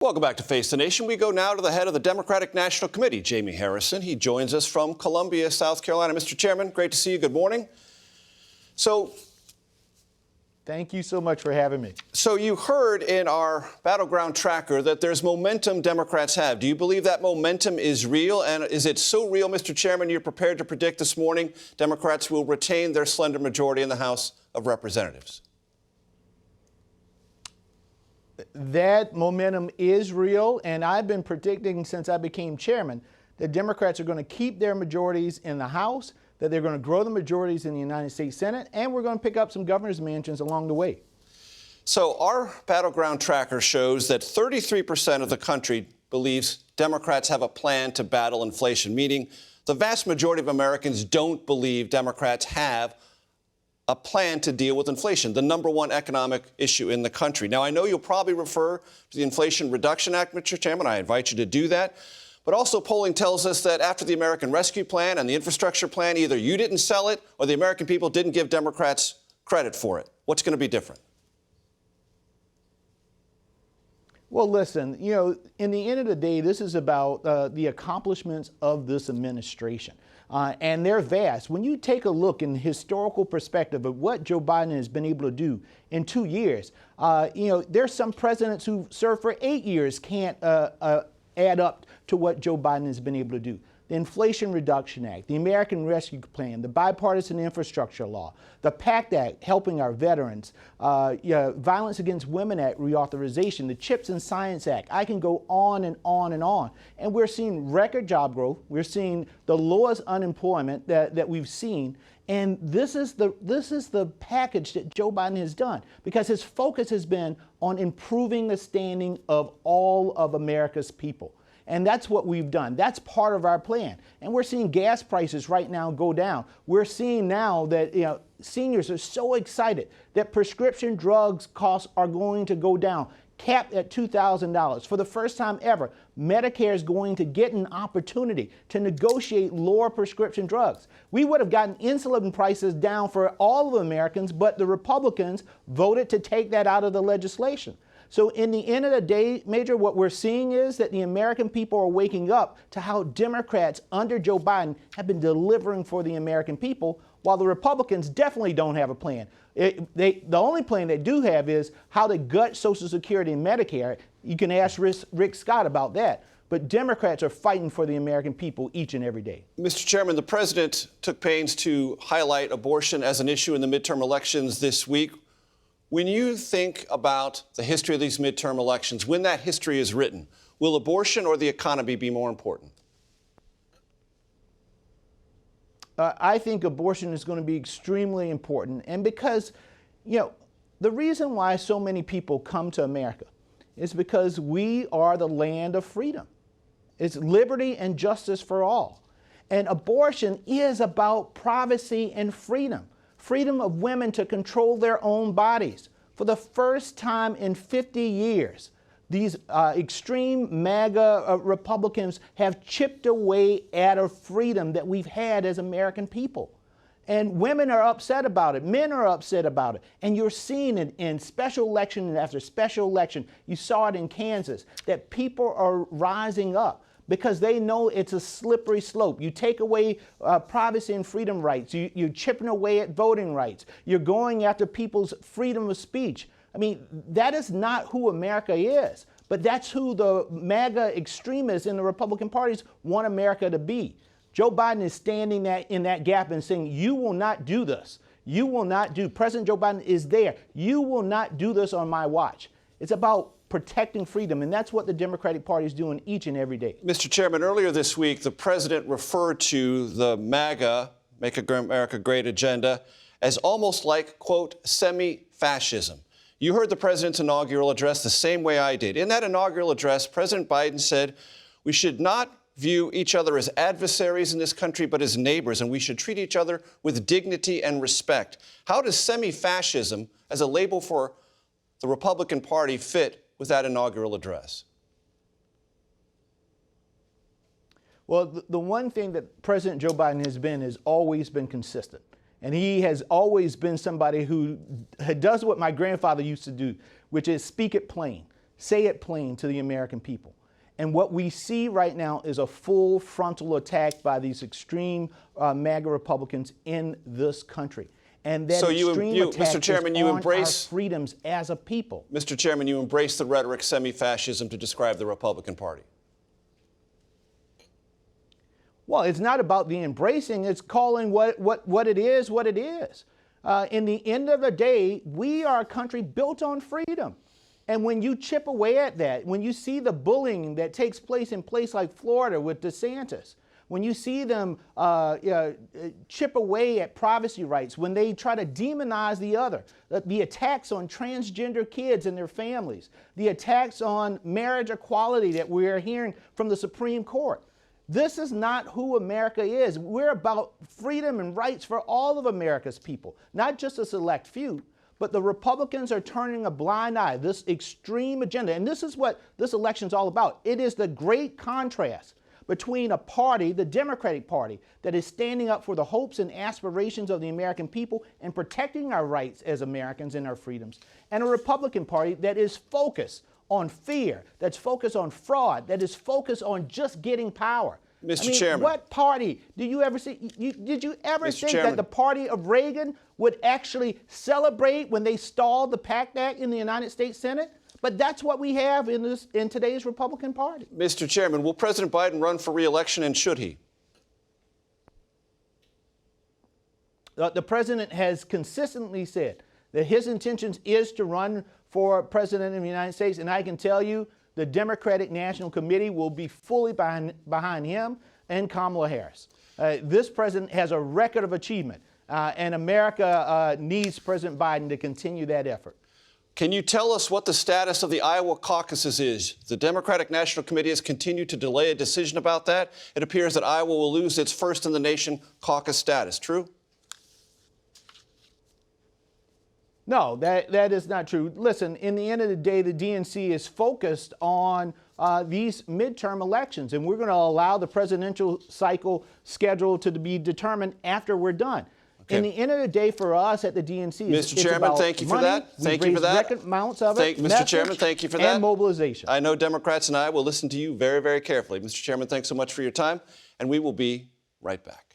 Welcome back to Face the Nation. We go now to the head of the Democratic National Committee, Jaime Harrison. He joins us from Columbia, South Carolina. Mr. Chairman, great to see you. Good morning. Thank you so much for having me. So you heard in our battleground tracker that there's momentum Democrats have. Do you believe that momentum is real? And is it so real, Mr. Chairman, you're prepared to predict this morning Democrats will retain their slender majority in the House of Representatives? That momentum is real, and I've been predicting since I became chairman that Democrats are going to keep their majorities in the House, that they're going to grow the majorities in the United States Senate, and we're going to pick up some governor's mansions along the way. So our battleground tracker shows that 33% of the country believes Democrats have a plan to battle inflation, meaning the vast majority of Americans don't believe Democrats have a plan to deal with inflation, the number one economic issue in the country. Now, I know you'll probably refer to the Inflation Reduction Act, Mr. Chairman. I invite you to do that. But also polling tells us that after the American Rescue Plan and the infrastructure plan, either you didn't sell it or the American people didn't give Democrats credit for it. What's going to be different? Well, listen, in the end of the day, this is about the accomplishments of this administration. And they're vast. When you take a look in historical perspective of what Joe Biden has been able to do in 2 years, there's some presidents who served for 8 years can't add up to what Joe Biden has been able to do. The Inflation Reduction Act, the American Rescue Plan, the Bipartisan Infrastructure Law, the PACT Act helping our veterans, Violence Against Women Act reauthorization, the CHIPS and Science Act. I can go on and on and on. And we're seeing record job growth. We're seeing the lowest unemployment that we've seen. And this is the package that Joe Biden has done because his focus has been on improving the standing of all of America's people. And that's what we've done. That's part of our plan. And we're seeing gas prices right now go down. We're seeing now that seniors are so excited that prescription drugs costs are going to go down, capped at $2,000. For the first time ever, Medicare is going to get an opportunity to negotiate lower prescription drugs. We would have gotten insulin prices down for all of Americans, but the Republicans voted to take that out of the legislation. So in the end of the day, Major, what we're seeing is that the American people are waking up to how Democrats under Joe Biden have been delivering for the American people, while the Republicans definitely don't have a plan. The only plan they do have is how to gut Social Security and Medicare. You can ask Rick Scott about that. But Democrats are fighting for the American people each and every day. Mr. Chairman, the president took pains to highlight abortion as an issue in the midterm elections this week. When you think about the history of these midterm elections, when that history is written, will abortion or the economy be more important? I think abortion is going to be extremely important. And because, the reason why so many people come to America is because we are the land of freedom. It's liberty and justice for all. And abortion is about privacy and freedom. Freedom of women to control their own bodies. For the first time in 50 years, these extreme MAGA Republicans have chipped away at a freedom that we've had as American people. And women are upset about it. Men are upset about it. And you're seeing it in special election after special election. You saw it in Kansas, that people are rising up because they know it's a slippery slope. You take away privacy and freedom rights. You're chipping away at voting rights. You're going after people's freedom of speech. I mean, that is not who America is. But that's who the MAGA extremists in the Republican parties want America to be. Joe Biden is standing in that gap and saying, you will not do this. You will not do. President Joe Biden is there. You will not do this on my watch. It's about protecting freedom, and that's what the Democratic Party is doing each and every day. Mr. Chairman, earlier this week, the president referred to the MAGA, Make America Great agenda, as almost like, quote, semi-fascism. You heard the president's inaugural address the same way I did. In that inaugural address, President Biden said we should not view each other as adversaries in this country, but as neighbors, and we should treat each other with dignity and respect. How does semi-fascism, as a label for the Republican Party, fit with that inaugural address? Well, the one thing that President Joe Biden has always been consistent. And he has always been somebody who does what my grandfather used to do, which is speak it plain. say it plain to the American people. And what we see right now is a full frontal attack by these extreme MAGA Republicans in this country. And that so extreme attack Mr. Chairman, is you on embrace our freedoms as a people. Mr. Chairman, you embrace the rhetoric semi-fascism to describe the Republican Party. Well, it's not about the embracing, it's calling what it is what it is. In the end of the day, we are a country built on freedom. And when you chip away at that, when you see the bullying that takes place in places like Florida with DeSantis, when you see them chip away at privacy rights, when they try to demonize the other, the attacks on transgender kids and their families, the attacks on marriage equality that we're hearing from the Supreme Court. This is not who America is. We're about freedom and rights for all of America's people, not just a select few. But the Republicans are turning a blind eye, this extreme agenda. And this is what this election is all about. It is the great contrast between a party, the Democratic Party, that is standing up for the hopes and aspirations of the American people and protecting our rights as Americans and our freedoms, and a Republican Party that is focused on fear, that's focused on fraud, that is focused on just getting power. Mr. Chairman. What party do you ever see? Did you ever think that the party of Reagan would actually celebrate when they stalled the PACT Act in the United States Senate? But that's what we have in today's Republican Party. Mr. Chairman, will President Biden run for re-election, and should he? The president has consistently said that his intentions is to run for president of the United States, and I can tell you the Democratic National Committee will be fully behind him and Kamala Harris. This president has a record of achievement, and America needs President Biden to continue that effort. Can you tell us what the status of the Iowa caucuses is? The Democratic National Committee has continued to delay a decision about that. It appears that Iowa will lose its first-in-the-nation caucus status. True? No, that is not true. Listen, in the end of the day, the DNC is focused on these midterm elections, and we're going to allow the presidential cycle schedule to be determined after we're done. Okay. In the end of the day, for us at the DNC, Mr. Chairman, thank you for that. Thank you for that. Record amounts of it. Mr. Chairman, thank you for that. And mobilization. I know Democrats and I will listen to you very, very carefully. Mr. Chairman, thanks so much for your time, and we will be right back.